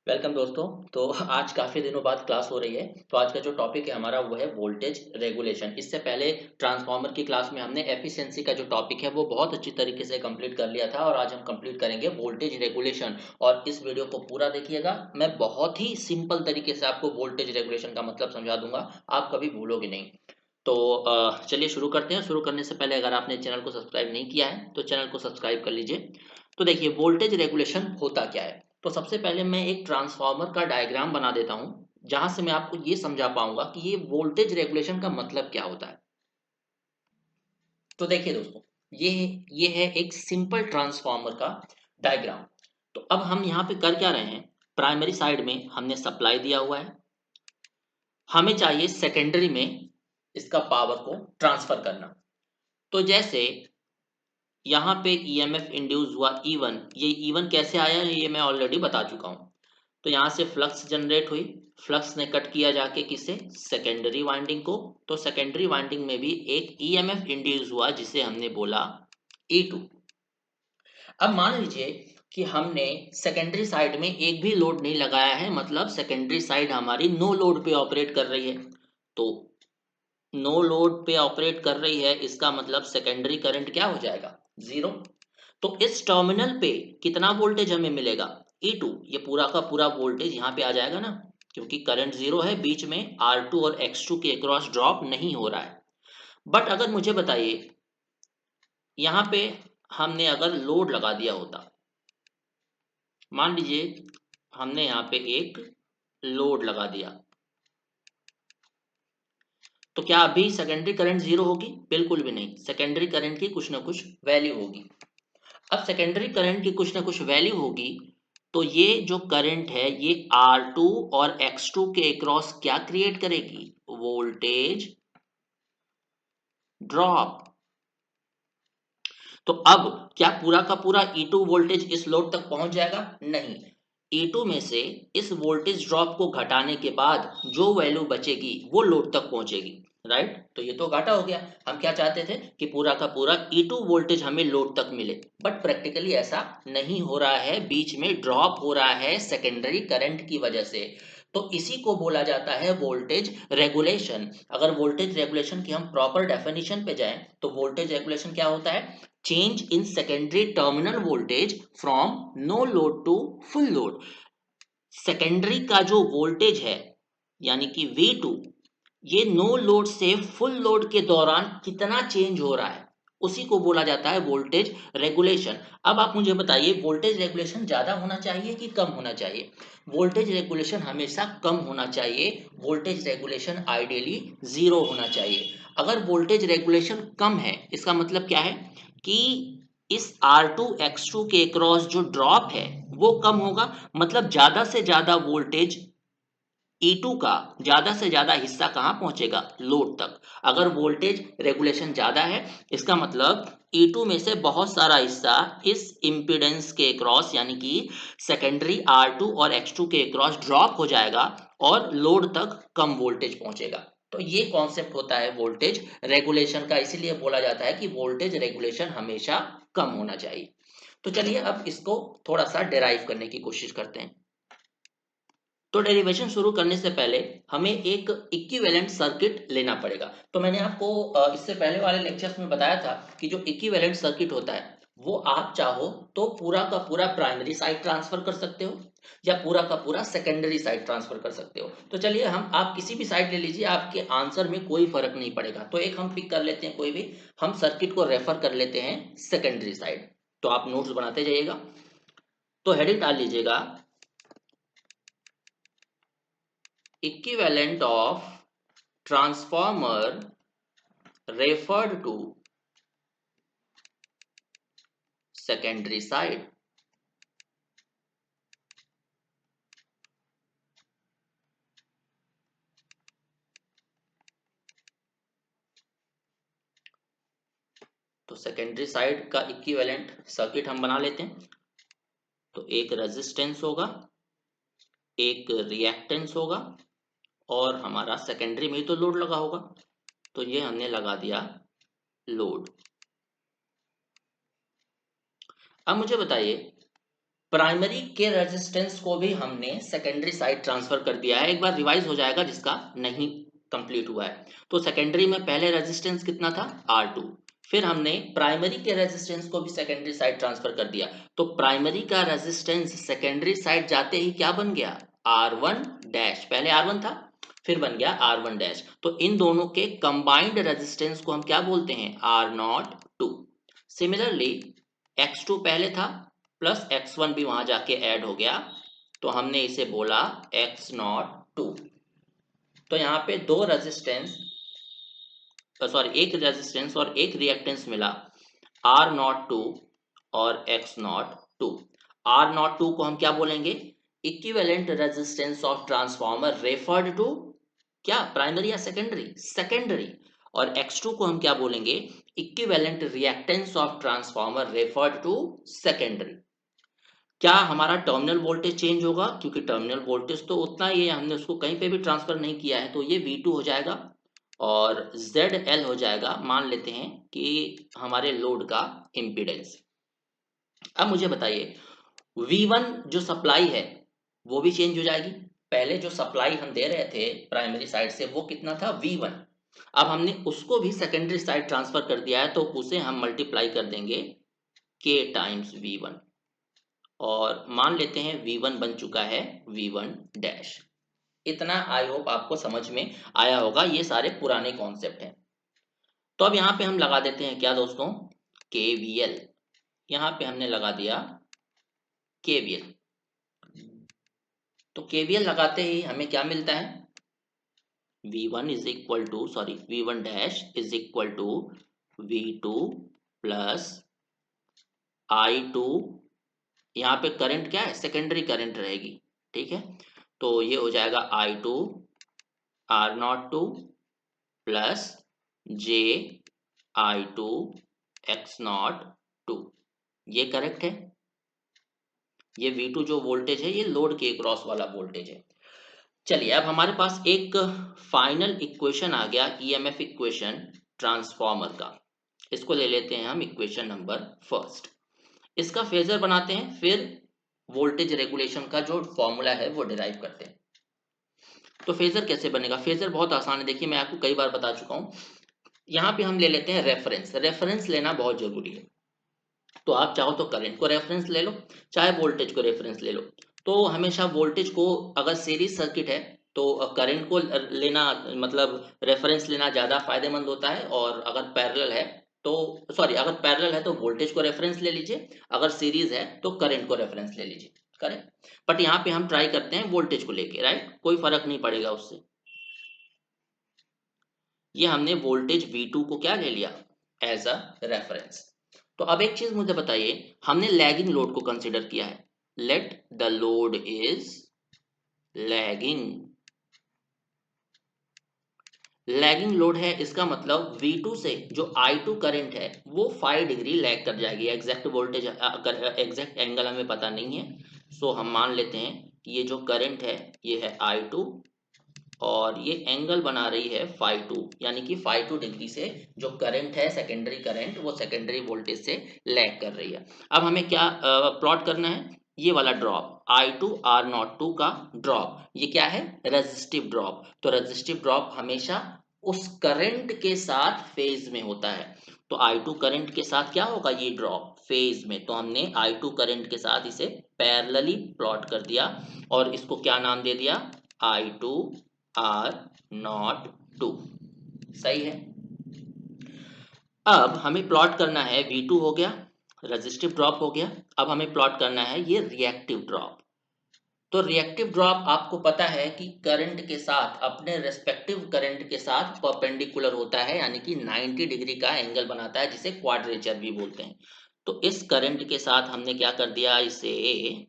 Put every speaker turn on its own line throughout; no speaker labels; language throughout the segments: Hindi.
वेलकम दोस्तों। तो आज काफ़ी दिनों बाद क्लास हो रही है। तो आज का जो टॉपिक है हमारा वो है वोल्टेज रेगुलेशन। इससे पहले ट्रांसफार्मर की क्लास में हमने एफिशिएंसी का जो टॉपिक है वो बहुत अच्छी तरीके से कंप्लीट कर लिया था और आज हम कंप्लीट करेंगे वोल्टेज रेगुलेशन। और इस वीडियो को पूरा देखिएगा, मैं बहुत ही सिंपल तरीके से आपको वोल्टेज रेगुलेशन का मतलब समझा दूंगा, आप कभी भूलोगे नहीं। तो चलिए शुरू करते हैं। शुरू करने से पहले अगर आपने चैनल को सब्सक्राइब नहीं किया है तो चैनल को सब्सक्राइब कर लीजिए। तो देखिए वोल्टेज रेगुलेशन होता क्या है। तो सबसे पहले मैं एक ट्रांसफार्मर का डायग्राम बना देता हूं, जहां से मैं आपको ये समझा पाऊंगा कि ये वोल्टेज रेगुलेशन का मतलब क्या होता है। तो देखिए दोस्तों, ये है एक सिंपल ट्रांसफार्मर का डायग्राम। तो अब हम यहाँ पे कर क्या रहे हैं, प्राइमरी साइड में हमने सप्लाई दिया हुआ है, हमें चाहिए सेकेंडरी में इसका पावर को ट्रांसफर करना। तो जैसे यहाँ पे ईएमएफ इंड्यूस हुआ E1, ये E1 कैसे आया है ये मैं ऑलरेडी बता चुका हूँ। तो यहाँ से फ्लक्स जनरेट हुई, फ्लक्स ने कट किया जाके किसे, सेकेंडरी वाइंडिंग को। तो सेकेंडरी वाइंडिंग में भी एक ईएमएफ इंड्यूस हुआ जिसे हमने बोला E2। अब मान लीजिए कि हमने सेकेंडरी साइड में एक भी लोड नहीं लगाया है, मतलब सेकेंडरी साइड हमारी नो लोड पे ऑपरेट कर रही है। तो नो लोड पे ऑपरेट कर रही है, इसका मतलब सेकेंडरी करंट क्या हो जाएगा, जीरो। तो इस टर्मिनल पे कितना वोल्टेज हमें मिलेगा, E2। ये पूरा का पूरा वोल्टेज यहाँ पे आ जाएगा ना, क्योंकि करंट जीरो है, बीच में R2 और X2 के क्रॉस ड्रॉप नहीं हो रहा है। बट अगर मुझे बताइए यहाँ पे हमने अगर लोड लगा दिया होता, मान लीजिए हमने यहाँ पे एक लोड लगा दिया, तो क्या अभी सेकेंडरी करंट जीरो होगी, बिल्कुल भी नहीं। सेकेंडरी करंट की कुछ ना कुछ वैल्यू होगी। अब सेकेंडरी करंट की कुछ ना कुछ वैल्यू होगी, तो ये जो करंट है ये R2 और X2 के अक्रॉस क्या क्रिएट करेगी, वोल्टेज ड्रॉप। तो अब क्या पूरा का पूरा E2 वोल्टेज इस लोड तक पहुंच जाएगा, नहीं। E2 में से इस वोल्टेज ड्रॉप को घटाने के बाद जो वैल्यू बचेगी वो लोड तक पहुंचेगी, राइट। तो ये तो घाटा हो गया। हम क्या चाहते थे कि पूरा का पूरा E2 वोल्टेज हमें लोड तक मिले, बट प्रैक्टिकली ऐसा नहीं हो रहा है, बीच में ड्रॉप हो रहा है सेकेंडरी करंट की वजह से। तो इसी को बोला जाता है वोल्टेज रेगुलेशन। अगर वोल्टेज रेगुलेशन की हम प्रॉपर डेफिनेशन पे जाएं तो वोल्टेज रेगुलेशन क्या होता है, change in secondary terminal voltage from no load to full load. Secondary का जो वोल्टेज है यानी कि V2, ये नो लोड से फुल लोड के दौरान कितना चेंज हो रहा है, उसी को बोला जाता है वोल्टेज रेगुलेशन। अब आप मुझे बताइए वोल्टेज रेगुलेशन ज्यादा होना चाहिए कि कम होना चाहिए। वोल्टेज रेगुलेशन हमेशा कम होना चाहिए। वोल्टेज रेगुलेशन आइडियली जीरो होना चाहिए। अगर वोल्टेज रेगुलेशन कम है इसका मतलब क्या है कि इस R2 X2 के क्रॉस जो ड्रॉप है वो कम होगा, मतलब ज्यादा से ज्यादा वोल्टेज E2 का ज्यादा से ज्यादा हिस्सा कहां पहुंचेगा, लोड तक। अगर वोल्टेज रेगुलेशन ज्यादा है इसका मतलब E2 में से बहुत सारा हिस्सा इस इंपीडेंस के क्रॉस यानी कि सेकेंडरी R2 और X2 के क्रॉस ड्रॉप हो जाएगा और लोड तक कम वोल्टेज पहुंचेगा। तो ये कॉन्सेप्ट होता है वोल्टेज रेगुलेशन का, इसीलिए बोला जाता है कि वोल्टेज रेगुलेशन हमेशा कम होना चाहिए। तो चलिए अब इसको थोड़ा सा डिराइव करने की कोशिश करते हैं। तो डेरिवेशन शुरू करने से पहले हमें एक इक्विवेलेंट सर्किट लेना पड़ेगा। तो मैंने आपको इससे पहले वाले लेक्चर्स में बताया था कि जो इक्विवेलेंट सर्किट होता है वो आप चाहो तो पूरा का पूरा प्राइमरी साइड ट्रांसफर कर सकते हो या पूरा का पूरा सेकेंडरी साइड ट्रांसफर कर सकते हो। तो चलिए हम आप किसी भी साइड ले लीजिए, आपके आंसर में कोई फर्क नहीं पड़ेगा। तो एक हम पिक कर लेते हैं, कोई भी हम सर्किट को रेफर कर लेते हैं सेकेंडरी साइड। तो आप नोट्स बनाते जाइएगा। तो हेडिंग डाल लीजिएगा, equivalent of transformer referred to secondary side। तो सेकेंडरी साइड का इक्विवेलेंट सर्किट हम बना लेते हैं। तो एक रेजिस्टेंस होगा, एक रिएक्टेंस होगा और हमारा सेकेंडरी में तो लोड लगा होगा। तो ये हमने लगा दिया लोड। अब मुझे बताइए प्राइमरी के रेजिस्टेंस को भी हमने सेकेंडरी साइड ट्रांसफर कर दिया है। एक बार रिवाइज हो जाएगा जिसका नहीं कंप्लीट हुआ है। तो सेकेंडरी में पहले रेजिस्टेंस कितना था, R2, फिर हमने प्राइमरी के रेजिस्टेंस को भी सेकेंडरी साइड ट्रांसफर कर दिया। तो प्राइमरी का रेजिस्टेंस सेकेंडरी साइड जाते ही क्या बन गया, R1 डैश, पहले R1 था फिर बन गया R1 डैश। तो इन दोनों के कंबाइंड रेजिस्टेंस को हम क्या बोलते हैं, R02। सिमिलरली X2 पहले था प्लस X1 भी वहां जाके ऐड हो गया, तो हमने इसे बोला X02। तो यहाँ पे दो रेजिस्टेंस, सॉरी एक रेजिस्टेंस और एक रिएक्टेंस मिला, R02 और X02। R02 को हम क्या बोलेंगे, equivalent resistance of transformer referred to क्या, प्राइमरी या सेकेंडरी, सेकेंडरी। और X2 को हम क्या बोलेंगे, equivalent reactance of transformer referred to secondary. क्या हमारा टर्मिनल वोल्टेज चेंज होगा, क्योंकि टर्मिनल वोल्टेज तो उतना ही है, हमने उसको कहीं पे भी ट्रांसफर नहीं किया है, तो ये V2 हो जाएगा और ZL हो जाएगा, मान लेते हैं कि हमारे लोड का इम्पीडेंस। अब मुझे बताइए V1 जो सप्लाई है वो भी चेंज हो जाएगी। पहले जो सप्लाई हम दे रहे थे प्राइमरी साइड से वो कितना था, V1। अब हमने उसको भी सेकेंडरी साइड ट्रांसफर कर दिया है, तो उसे हम मल्टीप्लाई कर देंगे K टाइम्स V1 और मान लेते हैं V1 बन चुका है V1 डैश। इतना आई होप आपको समझ में आया होगा, ये सारे पुराने कॉन्सेप्ट हैं। तो अब यहाँ पे हम लगा देते हैं क्या दोस्तों, KVL। यहाँ पे हमने लगा दिया KVL। तो KVL लगाते ही हमें क्या मिलता है, V1 is equal to, sorry V1 dash is equal to V2 plus I2। यहाँ पे करंट क्या है, सेकेंडरी करंट रहेगी, ठीक है। तो ये हो जाएगा I2 R02 plus JI2 X02। ये करेक्ट है। ये V2 जो वोल्टेज है ये लोड के क्रॉस वाला वोल्टेज है। चलिए अब हमारे पास एक फाइनल इक्वेशन आ गया, EMF इक्वेशन ट्रांसफॉर्मर का। इसको ले लेते हैं हम इक्वेशन नंबर फर्स्ट। इसका फेजर बनाते हैं, फिर वोल्टेज रेगुलेशन का जो फॉर्मूला है वो डिराइव करते हैं। तो फेजर कैसे बनेगा, फेजर बहुत आसान है, देखिए मैं आपको कई बार बता चुका हूँ। यहाँ पे हम ले लेते हैं रेफरेंस, रेफरेंस लेना बहुत जरूरी है। तो आप चाहो तो करंट को रेफरेंस ले लो, चाहे वोल्टेज को रेफरेंस ले लो। तो हमेशा वोल्टेज को, अगर सीरीज सर्किट है तो करंट को लेना, मतलब रेफरेंस लेना ज़्यादा फायदेमंद होता है। और अगर पैरेलल है तो, सॉरी अगर पैरेलल है तो वोल्टेज को रेफरेंस ले लीजिए, अगर सीरीज है तो करंट को रेफरेंस ले लीजिए, करेक्ट। बट यहाँ पे हम ट्राई करते हैं वोल्टेज को लेके, राइट, कोई फर्क नहीं पड़ेगा उससे। ये हमने वोल्टेज V2 को क्या ले लिया, एज अ रेफरेंस। तो अब एक चीज मुझे बताइए, हमने लैगिंग लोड को कंसीडर किया है, let the load is lagging. Lagging load है, इसका मतलब V2 से जो I2 करंट है वो 5 डिग्री लैग कर जाएगी। एग्जैक्ट वोल्टेज, एग्जैक्ट एंगल हमें पता नहीं है, सो हम मान लेते हैं ये जो करंट है ये है I2 और ये एंगल बना रही है φ2, यानी कि φ2 डिग्री से जो करंट है सेकेंडरी करंट, वो सेकेंडरी वोल्टेज से लैग कर रही है। अब हमें क्या प्लॉट करना है, ये वाला ड्रॉप I2 R02 का ड्रॉप, ये क्या है, रेजिस्टिव ड्रॉप। तो रेजिस्टिव ड्रॉप हमेशा उस करंट के साथ फेज में होता है। तो I2 करंट के साथ क्या होगा, ये ड्रॉप फेज में, तो हमने I2 करंट के साथ इसे पैरेलली प्लॉट कर दिया और इसको क्या नाम दे दिया, I2 R02। सही है। अब हमें प्लॉट करना है, V2 हो गया, रेजिस्टिव ड्रॉप हो गया, अब हमें प्लॉट करना है ये रिएक्टिव ड्रॉप। तो रिएक्टिव ड्रॉप आपको पता है कि करंट के साथ, अपने रेस्पेक्टिव करंट के साथ परपेंडिकुलर होता है, यानी कि 90 डिग्री का एंगल बनाता है, जिसे क्वाड्रेचर भी बोलते हैं। तो इस करंट के साथ हमने क्या कर दिया, इसे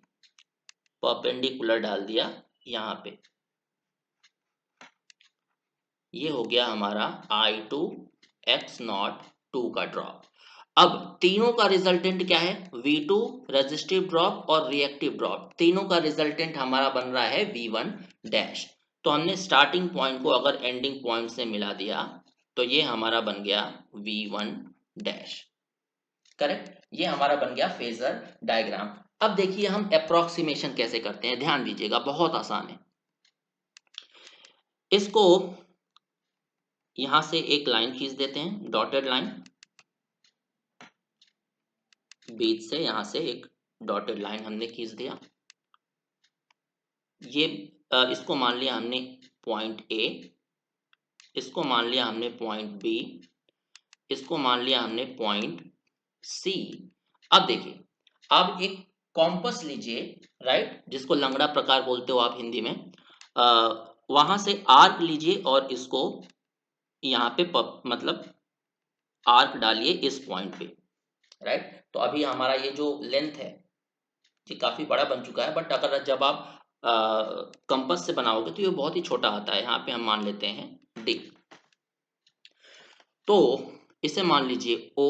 परपेंडिकुलर डाल दिया यहाँ पे। ये हो गया हमारा I2 X02 का ड्रॉप। अब तीनों का रिजल्टेंट क्या है, V2, रेजिस्टिव ड्रॉप और रिएक्टिव ड्रॉप, तीनों का रिजल्टेंट हमारा बन रहा है V1 डैश। तो हमने स्टार्टिंग पॉइंट को अगर एंडिंग पॉइंट से मिला दिया तो ये हमारा बन गया V1 डैश, करेक्ट। ये हमारा बन गया फेजर डायग्राम। अब देखिए हम अप्रोक्सीमेशन कैसे करते हैं, ध्यान दीजिएगा, बहुत आसान है। इसको यहां से एक लाइन खींच देते हैं, डॉटेड लाइन, बीच से यहां से एक डॉटेड लाइन हमने खींच दिया। ये इसको मान लिया हमने पॉइंट ए, इसको मान लिया हमने पॉइंट बी, इसको मान लिया हमने पॉइंट सी। अब देखिए, अब एक कॉम्पस लीजिए, राइट, जिसको लंगड़ा प्रकार बोलते हो आप हिंदी में। वहां से आर्क लीजिए और इसको यहाँ पे मतलब आर्क डालिए इस पॉइंट पे, राइट। तो अभी हमारा ये जो लेंथ है ये काफी बड़ा बन चुका है, बट अगर जब आप कंपास से बनाओगे तो ये बहुत ही छोटा आता है। यहाँ पे हम मान लेते हैं डी। तो इसे मान लीजिए ओ।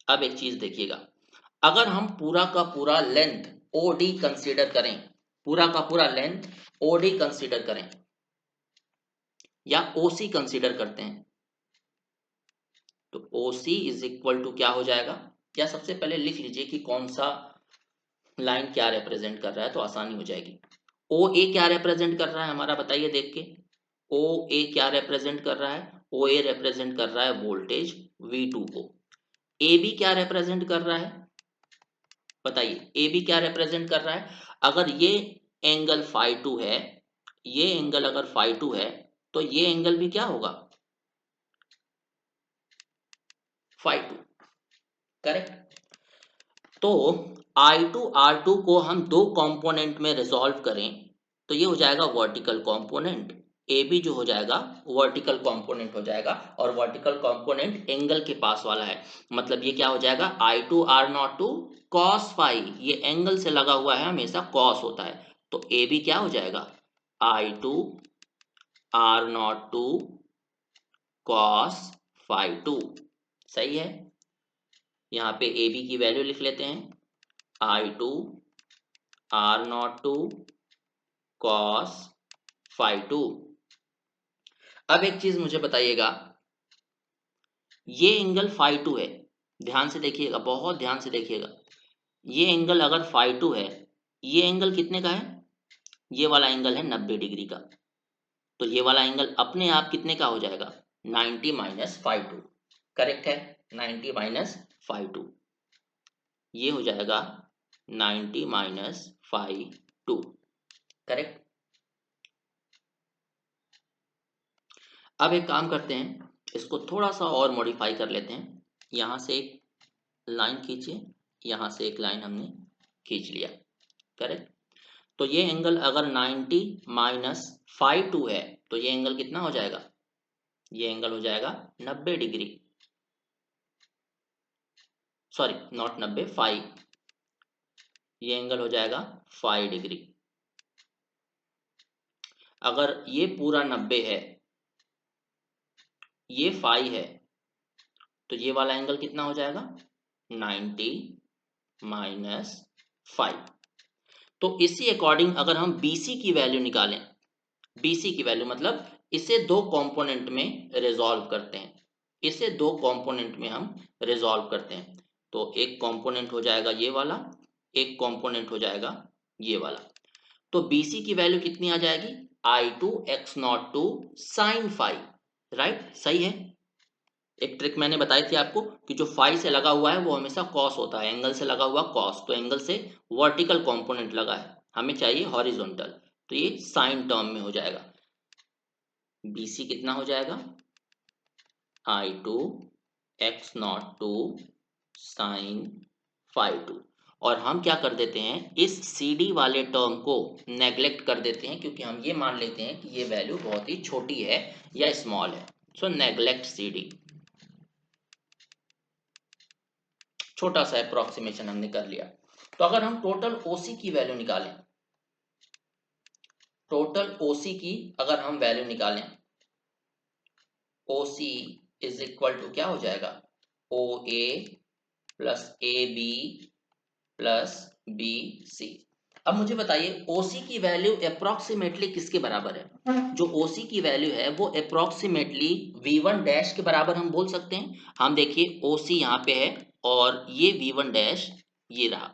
अब एक चीज देखिएगा, अगर हम पूरा का पूरा लेंथ ओ डी कंसिडर करें, पूरा का पूरा लेंथ ओ डी कंसिडर करें या ओ सी कंसिडर करते हैं, तो ओ सी इज इक्वल टू क्या हो जाएगा, या सबसे पहले लिख लीजिए कि कौन सा लाइन क्या रिप्रेजेंट कर रहा है, तो आसानी हो जाएगी। ओ ए क्या रिप्रेजेंट कर रहा है हमारा, बताइए देख के। ओ ए क्या रिप्रेजेंट कर रहा है, ओ ए रिप्रेजेंट कर रहा है वोल्टेज V2 को। ए बी क्या रिप्रेजेंट कर रहा है, बताइए, ए बी क्या रिप्रेजेंट कर रहा है। अगर ये एंगल φ2 है, ये एंगल अगर φ2 है, तो ये एंगल भी क्या होगा, φ2, करेक्ट। तो I2 R2 को हम दो कंपोनेंट में रिजॉल्व करें तो ये हो जाएगा वर्टिकल कंपोनेंट, ए बी जो हो जाएगा वर्टिकल कंपोनेंट हो जाएगा, और वर्टिकल कंपोनेंट एंगल के पास वाला है, मतलब ये क्या हो जाएगा I2 R02 cos फाई, ये एंगल से लगा हुआ है, हमेशा cos होता है, तो ए बी क्या हो जाएगा I2 R02 cos फाई 2। सही है, यहाँ पे ए बी की वैल्यू लिख लेते हैं, I2 R02 cos फाई 2। अब एक चीज मुझे बताइएगा, ये एंगल φ2 है, ध्यान से देखिएगा, बहुत ध्यान से देखिएगा, ये एंगल अगर φ2 है, ये एंगल कितने का है, ये वाला एंगल है 90 डिग्री का, तो ये वाला एंगल अपने आप कितने का हो जाएगा 90 माइनस φ2, करेक्ट है, 90 माइनस φ2, ये हो जाएगा 90 माइनस φ2, करेक्ट। अब एक काम करते हैं, इसको थोड़ा सा और मॉडिफाई कर लेते हैं, यहाँ से एक लाइन खींचिए, यहाँ से एक लाइन हमने खींच लिया, करेक्ट। तो ये एंगल अगर 90 माइनस φ2 है, तो ये एंगल कितना हो जाएगा, ये एंगल हो जाएगा 90 डिग्री, सॉरी नॉट 90, फाइव, ये एंगल हो जाएगा 5 डिग्री। अगर ये पूरा 90 है, ये 5 है, तो ये वाला एंगल कितना हो जाएगा 90 माइनस 5। तो इसी अकॉर्डिंग अगर हम BC की वैल्यू निकालें, BC की वैल्यू मतलब इसे दो कंपोनेंट में रिजॉल्व करते हैं, इसे दो कंपोनेंट में हम रिजॉल्व करते हैं, तो एक कंपोनेंट हो जाएगा ये वाला, एक कंपोनेंट हो जाएगा ये वाला। तो BC की वैल्यू कितनी आ जाएगी I2 X02 sin phi, right, सही है। एक ट्रिक मैंने बताई थी आपको कि जो फाई से लगा हुआ है वो हमेशा कॉस होता है, एंगल से लगा हुआ कॉस, तो एंगल से वर्टिकल कंपोनेंट लगा है, हमें चाहिए हॉरिजॉन्टल, तो ये साइन टर्म में हो जाएगा। BC कितना हो जाएगा I2 X02 sin फाई 2, और हम क्या कर देते हैं इस CD वाले टर्म को नेग्लेक्ट कर देते हैं, क्योंकि हम ये मान लेते हैं कि ये वैल्यू बहुत ही छोटी है या स्मॉल है, सो नेग्लेक्ट CD। छोटा सा अप्रोक्सीमेशन हमने कर लिया। तो अगर हम टोटल OC की वैल्यू निकालें, टोटल OC की अगर हम वैल्यू निकालें, OC इज इक्वल टू क्या हो जाएगा OA plus AB plus BC। अब मुझे बताइए OC की वैल्यू अप्रोक्सीमेटली किसके बराबर है, जो OC की वैल्यू है वो अप्रोक्सीमेटली V1 डैश के बराबर हम बोल सकते हैं। हम देखिए OC यहाँ पे है और ये V1 डैश ये रहा,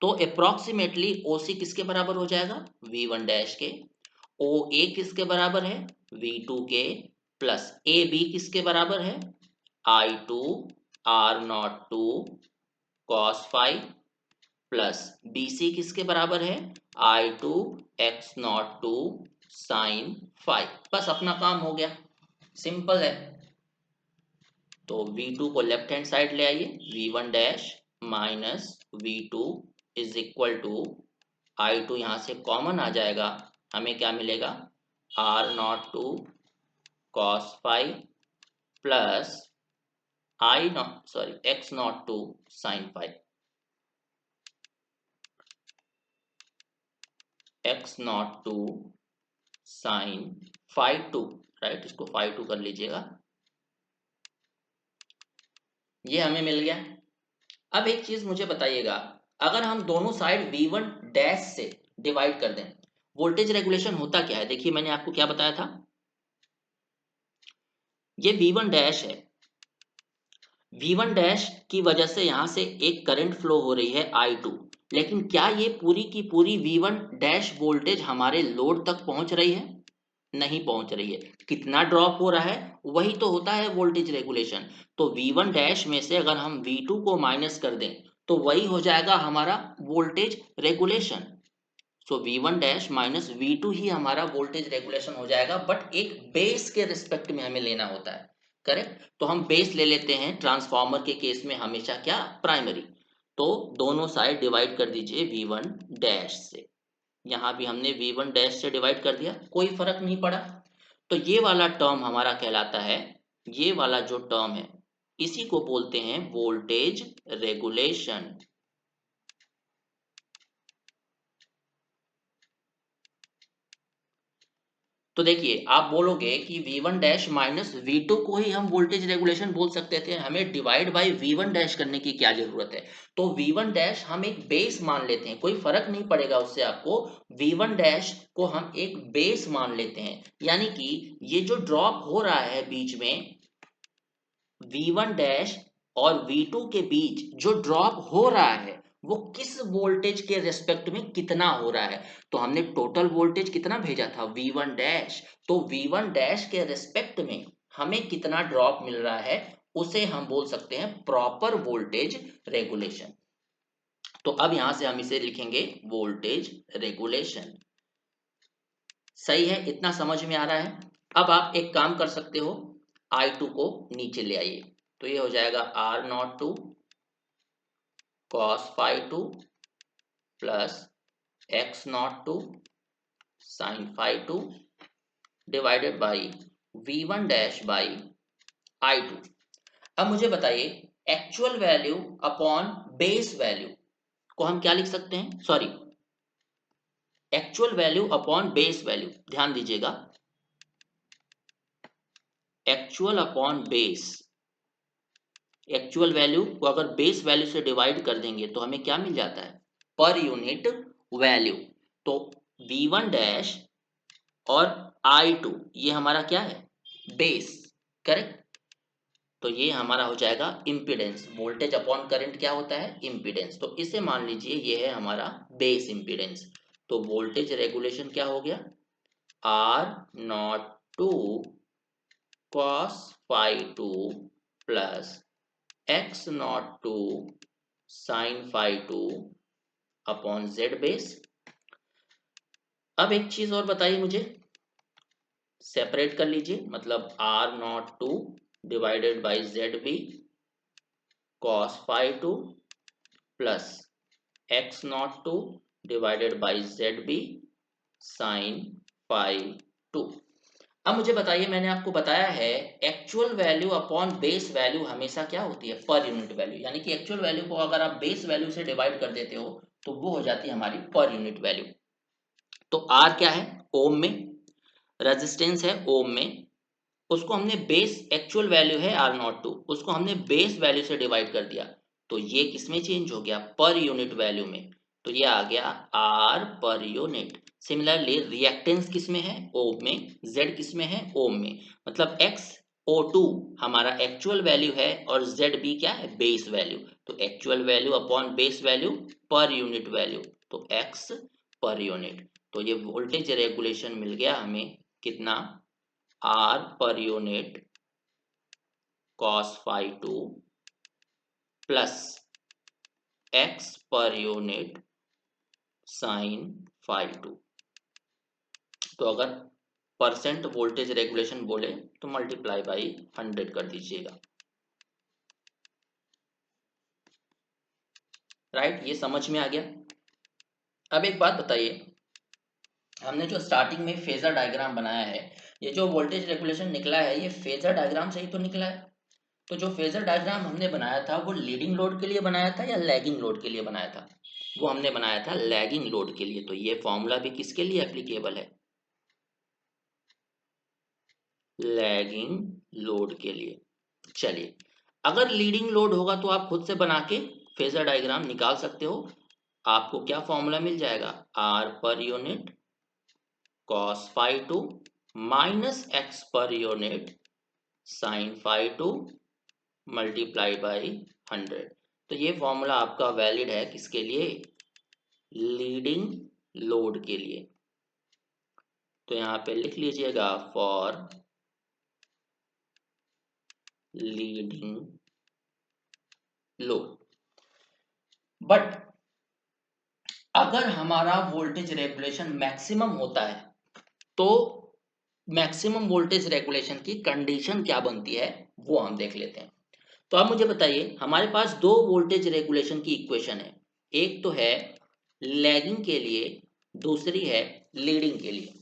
तो अप्रोक्सीमेटली OC किसके बराबर हो जाएगा, V1 डैश के, OA किसके बराबर है, V2 के, प्लस AB किसके बराबर है, I2 R02 cos phi, plus BC किसके बराबर है, I2 X02 sin फाई। बस अपना काम हो गया, सिंपल है। तो V2 को लेफ्ट हैंड साइड ले आइए, V1 dash minus V2 is equal to I2 यहां से कॉमन आ जाएगा, हमें क्या मिलेगा, R02 cos phi plus X02 sin phi, X02 sin phi 2, right, इसको फाई 2 कर लीजिएगा, ये हमें मिल गया। अब एक चीज मुझे बताइएगा, अगर हम दोनों साइड V1 डैश से डिवाइड कर दें, वोल्टेज रेगुलेशन होता क्या है, देखिए मैंने आपको क्या बताया था, ये V1 डैश है, V1 डैश की वजह से यहां से एक करंट फ्लो हो रही है I2, लेकिन क्या ये पूरी की पूरी V1 डैश वोल्टेज हमारे लोड तक पहुंच रही है, नहीं पहुंच रही है। कितना ड्रॉप हो रहा है, वही तो होता है वोल्टेज रेगुलेशन। तो V1 डैश में से अगर हम V2 को माइनस कर दें तो वही हो जाएगा हमारा वोल्टेज रेगुलेशन। सो V1 डैश माइनस V2 ही हमारा वोल्टेज रेगुलेशन हो जाएगा, बट एक बेस के रिस्पेक्ट में हमें लेना होता है, करेक्ट। तो हम बेस ले लेते हैं ट्रांसफार्मर के केस में हमेशा क्या, प्राइमरी। तो दोनों साइड डिवाइड कर दीजिए V1 डैश से, यहाँ भी हमने V1 डैश से डिवाइड कर दिया, कोई फर्क नहीं पड़ा। तो ये वाला टर्म हमारा कहलाता है, ये वाला जो टर्म है इसी को बोलते हैं वोल्टेज रेगुलेशन। तो देखिए आप बोलोगे कि V1 डैश माइनस V2 को ही हम वोल्टेज रेगुलेशन बोल सकते थे, हमें डिवाइड बाय V1 डैश करने की क्या जरूरत है। तो V1 डैश हम एक बेस मान लेते हैं, कोई फर्क नहीं पड़ेगा उससे आपको, V1 डैश को हम एक बेस मान लेते हैं, यानी कि ये जो ड्रॉप हो रहा है बीच में V1 डैश और V2 के बीच जो ड्रॉप हो रहा है वो किस वोल्टेज के रेस्पेक्ट में कितना हो रहा है। तो हमने टोटल वोल्टेज कितना भेजा था V1 डैश, तो V1 डैश के रेस्पेक्ट में हमें कितना ड्रॉप मिल रहा है उसे हम बोल सकते हैं प्रॉपर वोल्टेज रेगुलेशन। तो अब यहां से हम इसे लिखेंगे वोल्टेज रेगुलेशन। सही है, इतना समझ में आ रहा है। अब आप एक काम कर सकते हो, I2 को नीचे ले आइए, तो ये हो जाएगा R02 cos phi 2 plus X02 sin phi 2 divided by V1 dash by I2। अब मुझे बताइए, actual value upon base value को हम क्या लिख सकते हैं, sorry, actual value upon base value, ध्यान दीजिएगा, actual upon base, actual value को अगर बेस वैल्यू से डिवाइड कर देंगे तो हमें क्या मिल जाता है, पर यूनिट वैल्यू। तो V1 डैश और I2 ये हमारा क्या है, बेस, करेक्ट। तो ये हमारा हो जाएगा इम्पीडेंस, वोल्टेज अपॉन करंट क्या होता है, इम्पीडेंस। तो इसे मान लीजिए ये है हमारा बेस इम्पीडेंस। तो वोल्टेज रेगुलेशन क्या हो गया, R02 cos phi 2 plus X02 sin phi 2 upon Z base. अब एक चीज और बताइए मुझे, सेपरेट कर लीजिए, मतलब R02 divided by ZB cos phi 2 plus X02 divided by ZB sin phi 2। अब मुझे बताइए, मैंने आपको बताया है actual value upon base value हमेशा क्या होती है, पर यूनिट वैल्यू, यानी कि एक्चुअल वैल्यू को अगर आप बेस वैल्यू से डिवाइड कर देते हो तो वो हो जाती है हमारी पर यूनिट वैल्यू। तो R क्या है, ओम में, रेजिस्टेंस है ओम में, उसको हमने बेस, एक्चुअल वैल्यू है R02, उसको हमने बेस वैल्यू से डिवाइड कर दिया, तो ये किसमें चेंज हो गया, पर यूनिट वैल्यू में, तो ये आ गया R per unit. Similarly reactance किसमें है, ओम में, Z किसमें है, ओम में, मतलब X O2 हमारा एक्चुअल वैल्यू है और ZB क्या है, बेस वैल्यू। तो actual value upon base value per unit value, तो X पर यूनिट। तो ये वोल्टेज रेगुलेशन मिल गया हमें कितना, R per unit cos phi 2 plus X per unit sin phi 2। तो अगर परसेंट वोल्टेज रेगुलेशन बोले तो मल्टीप्लाई बाई 100 कर दीजिएगा, राइट। ये समझ में आ गया। अब एक बात बताइए, हमने जो स्टार्टिंग में फेजर डायग्राम बनाया है, ये जो वोल्टेज रेगुलेशन निकला है ये फेजर डायग्राम से ही तो निकला है। तो जो फेजर डायग्राम हमने बनाया था वो लीडिंग लोड के लिए बनाया था या लैगिंग लोड के लिए बनाया था? वो हमने बनाया था लैगिंग लोड के लिए। तो ये फॉर्मूला भी किसके लिए एप्लीकेबल है, लैगिंग लोड के लिए। चलिए, अगर लीडिंग लोड होगा तो आप खुद से बना के फेजर डायग्राम निकाल सकते हो। आपको क्या फॉर्मूला मिल जाएगा, R per unit cos phi 2 minus x per unit sin phi 2 multiply by 100। तो ये फॉर्मूला आपका वैलिड है किसके लिए, लीडिंग लोड के लिए। तो यहाँ पे लिख लीजिएगा फॉर लीडिंग लोड। बट अगर हमारा वोल्टेज रेगुलेशन मैक्सिमम होता है तो मैक्सिमम वोल्टेज रेगुलेशन की कंडीशन क्या बनती है वो हम देख लेते हैं। तो आप मुझे बताइए, हमारे पास दो वोल्टेज रेगुलेशन की इक्वेशन है, एक तो है लैगिंग के लिए, दूसरी है लीडिंग के लिए।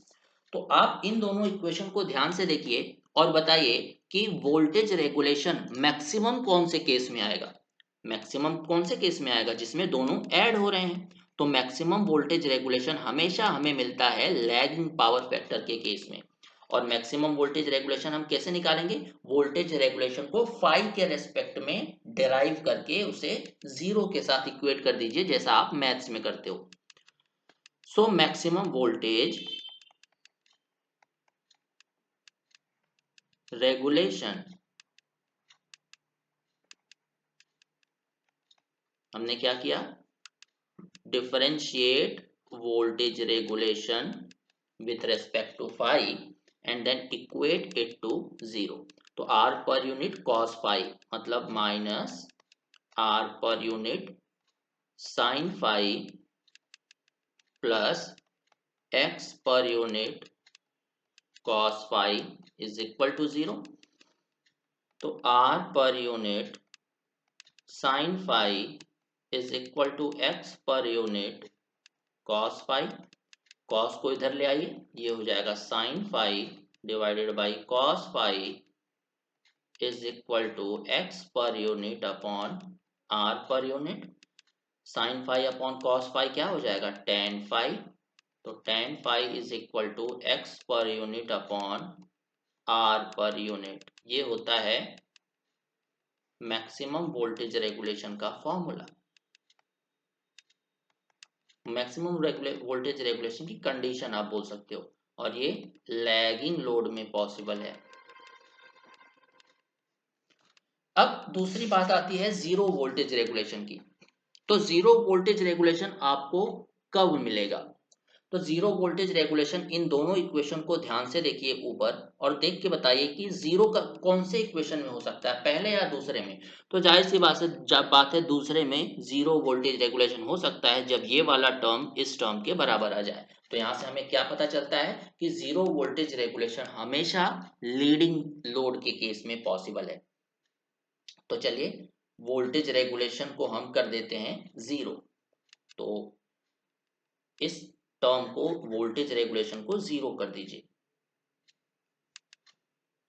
तो आप इन दोनों इक्वेशन को ध्यान से देखिए और बताइए कि वोल्टेज रेगुलेशन मैक्सिमम कौन से केस में आएगा। मैक्सिमम कौन से केस में आएगा, जिसमें दोनों ऐड हो रहे हैं। तो मैक्सिमम वोल्टेज रेगुलेशन हमेशा हमें मिलता है लैगिंग पावर फैक्टर के केस में। और मैक्सिमम वोल्टेज रेगुलेशन हम कैसे निकालेंगे, वोल्टेज रेगुलेशन को फाई के रेस्पेक्ट में डिराइव करके उसे जीरो के साथ इक्वेट कर दीजिए, जैसा आप मैथ्स में करते हो। सो मैक्सिमम वोल्टेज रेगुलेशन, हमने क्या किया, differentiate voltage regulation with respect to phi and then equate it to 0। तो R per unit cos phi मतलब minus R per unit sin phi plus X per unit cos phi is equal to 0। तो R per unit sin phi is equal to X per unit cos phi। cos को इधर ले आइए, ये हो जाएगा sin phi divided by cos phi is equal to x per unit upon r per unit. sin phi upon cos phi क्या हो जाएगा, tan phi। तो tan phi is equal to x per unit upon r per unit. ये होता है मैक्सिमम वोल्टेज रेगुलेशन का फॉर्मूला, मैक्सिमम वोल्टेज रेगुलेशन की कंडीशन आप बोल सकते हो। और ये लैगिंग लोड में पॉसिबल है। अब दूसरी बात आती है जीरो वोल्टेज रेगुलेशन की। तो जीरो वोल्टेज रेगुलेशन आपको कब मिलेगा, तो जीरो वोल्टेज रेगुलेशन इन दोनों इक्वेशन को ध्यान से देखिए ऊपर और देख के बताइए कि जीरो का कौन से इक्वेशन में हो सकता है, पहले या दूसरे में। तो जाहिर सी बात है दूसरे में जीरो वोल्टेज रेगुलेशन हो सकता है, जब ये वाला टर्म इस टर्म के बराबर आ जाए। तो यहाँ से हमें क्या पता चलता है कि जीरो वोल्टेज रेगुलेशन हमेशा लीडिंग लोड के केस में पॉसिबल है। तो चलिए वोल्टेज रेगुलेशन को हम कर देते हैं जीरो। तो इस टर्म को वोल्टेज रेगुलेशन को जीरो कर दीजिए।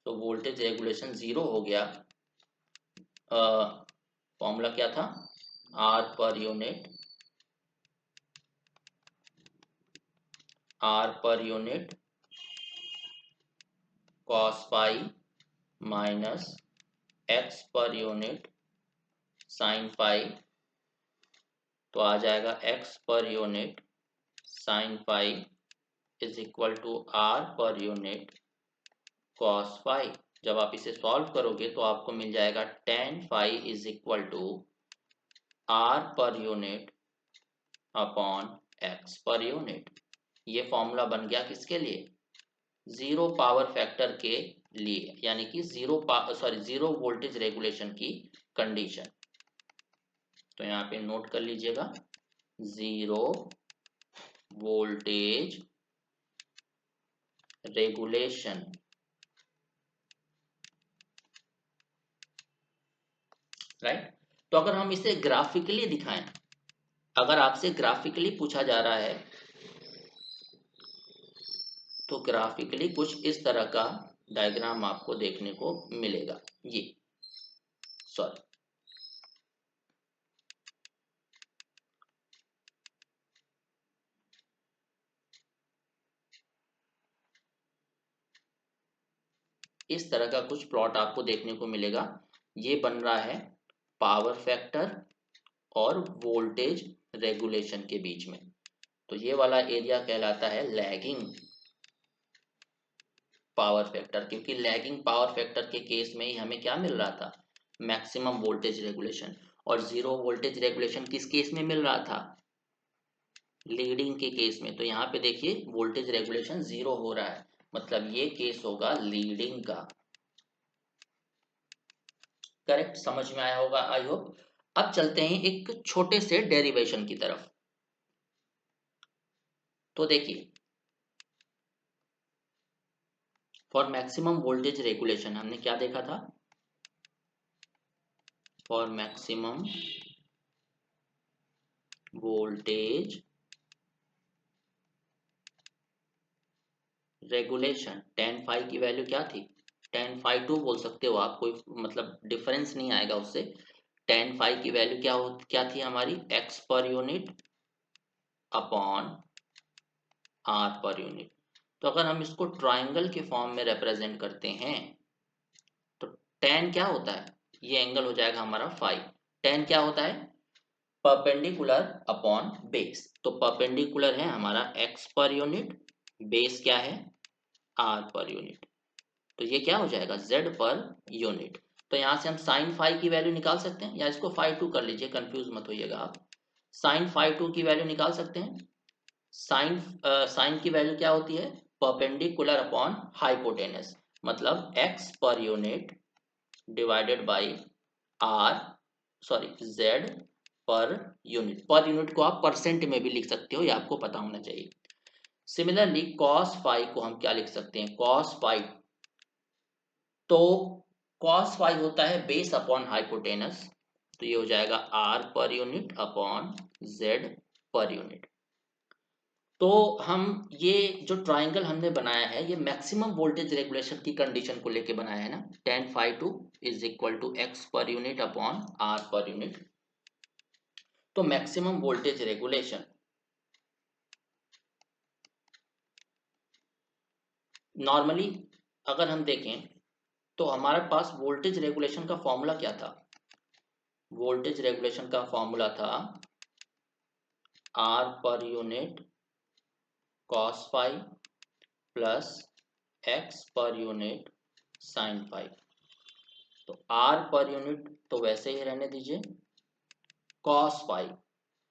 तो वोल्टेज रेगुलेशन जीरो हो गया। फॉर्मूला क्या था, R per unit, R per unit cos pi minus x per unit sine pi. तो आ जाएगा x per unit sine pi is equal to R per unit cos pi. जब आप इसे सॉल्व करोगे तो आपको मिल जाएगा tan phi is equal to R per unit upon x per unit. ये फॉर्मूला बन गया किसके लिए? जीरो पावर फैक्टर के लिए, यानी कि जीरो वोल्टेज रेगुलेशन की कंडीशन। तो यहाँ पे नोट कर लीजिएगा, जीरो वोल्टेज रेगुलेशन। राइट। तो अगर हम इसे ग्राफिकली दिखाएं, अगर आपसे ग्राफिकली पूछा जा रहा है तो ग्राफिकली कुछ इस तरह का डायग्राम आपको देखने को मिलेगा। ये सॉरी, इस तरह का कुछ प्लॉट आपको देखने को मिलेगा। ये बन रहा है पावर फैक्टर और वोल्टेज रेगुलेशन के बीच में। तो ये वाला एरिया कहलाता है लैगिंग पावर फैक्टर, क्योंकि लैगिंग पावर फैक्टर के केस में ही हमें क्या मिल रहा था? Maximum voltage regulation. और जीरो वोल्टेज रेगुलेशन किस केस में मिल रहा था? लीडिंग के केस में। तो यहाँ पे देखिए वोल्टेज रेगुलेशन जीरो हो रहा है, मतलब ये केस होगा लीडिंग का। करेक्ट, समझ में आया होगा आई होप। अब चलते हैं एक छोटे से डेरिवेशन की तरफ। तो देखिए, फॉर मैक्सिमम वोल्टेज रेगुलेशन हमने क्या देखा था? For maximum voltage regulation tan phi की वैल्यू क्या थी? tan phi 2 बोल सकते हो आप, कोई मतलब डिफरेंस नहीं आएगा उससे। tan phi की वैल्यू क्या थी हमारी? x per unit upon r per unit. तो अगर हम इसको ट्राइंगल के फॉर्म में रिप्रेजेंट करते हैं तो tan क्या होता है? ये एंगल हो जाएगा हमारा फाई। tan क्या होता है? Perpendicular upon base. तो परपेंडिकुलर है हमारा x पर यूनिट, बेस क्या है? r per unit. तो ये क्या हो जाएगा? z per unit. तो यहाँ से हम साइन फाई की वैल्यू निकाल सकते हैं, या इसको फाई टू कर लीजिए, कंफ्यूज मत होइएगा आप। साइन फाई टू की वैल्यू निकाल सकते हैं। साइन की वैल्यू क्या होती है? परपेंडिकुलर अपॉन हाइपोटेनस, मतलब x per unit divided by r, sorry z per unit. पर यूनिट को आप परसेंट में भी लिख सकते हो, ये आपको पता होना चाहिए। सिमिलरली cos फाई को हम क्या लिख सकते हैं? cos फाई, तो cos फाई होता है बेस अपॉन हाइपोटेनस, तो ये हो जाएगा r per unit upon z per unit. तो हम ये जो ट्राइंगल हमने बनाया है, ये मैक्सिमम वोल्टेज रेगुलेशन की कंडीशन को लेके बनाया है ना। tan phi 2 is equal to x per unit upon r per unit. तो मैक्सिमम वोल्टेज रेगुलेशन नॉर्मली अगर हम देखें तो हमारे पास वोल्टेज रेगुलेशन का फॉर्मूला क्या था? वोल्टेज रेगुलेशन का फॉर्मूला था r per unit cos phi plus x per unit sin phi. तो r पर यूनिट तो वैसे ही रहने दीजिए, cos फाई,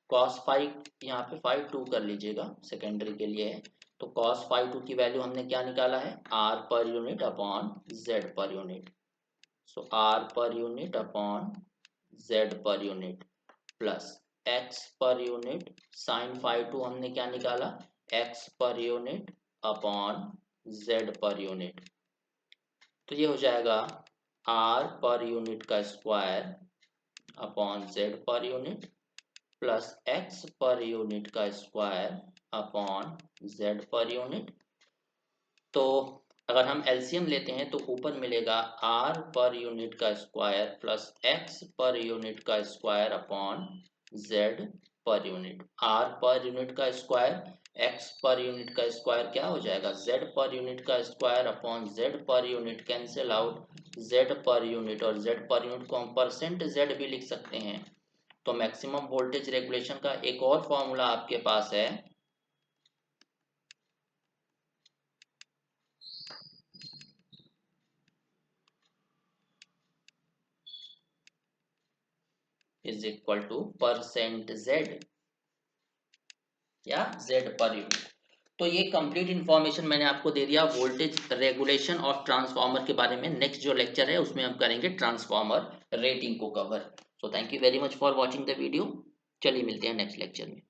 cos फाई यहाँ पे फाई 2 कर लीजिएगा, सेकेंडरी के लिए है। तो cos फाई 2 की वैल्यू हमने क्या निकाला है? r per unit upon z per unit. So r per unit upon z per unit plus x per unit sin phi 2 हमने क्या निकाला? x per unit upon z per unit. तो ये हो जाएगा r पर यूनिट का square upon z per unit plus x per unit का square upon z per unit. तो अगर हम एलसीएम लेते हैं तो ऊपर मिलेगा r पर यूनिट का square plus x per unit का square upon z per unit. r per unit का स्क्वायर, x पर यूनिट का स्क्वायर क्या हो जाएगा? z पर यूनिट का square upon z per unit, cancel out z per unit, और z पर यूनिट को हम परसेंट z भी लिख सकते हैं। तो मैक्सिमम वोल्टेज रेगुलेशन का एक और फॉर्मूला आपके पास है, is equal two percent Z या जेड पर यूनिट। तो ये कंप्लीट इन्फॉर्मेशन मैंने आपको दे दिया वोल्टेज रेगुलेशन ऑफ ट्रांसफार्मर के बारे में। नेक्स्ट जो लेक्चर है उसमें हम करेंगे ट्रांसफार्मर रेटिंग को cover. So thank you very much for watching the video. चलिए मिलते हैं नेक्स्ट लेक्चर में।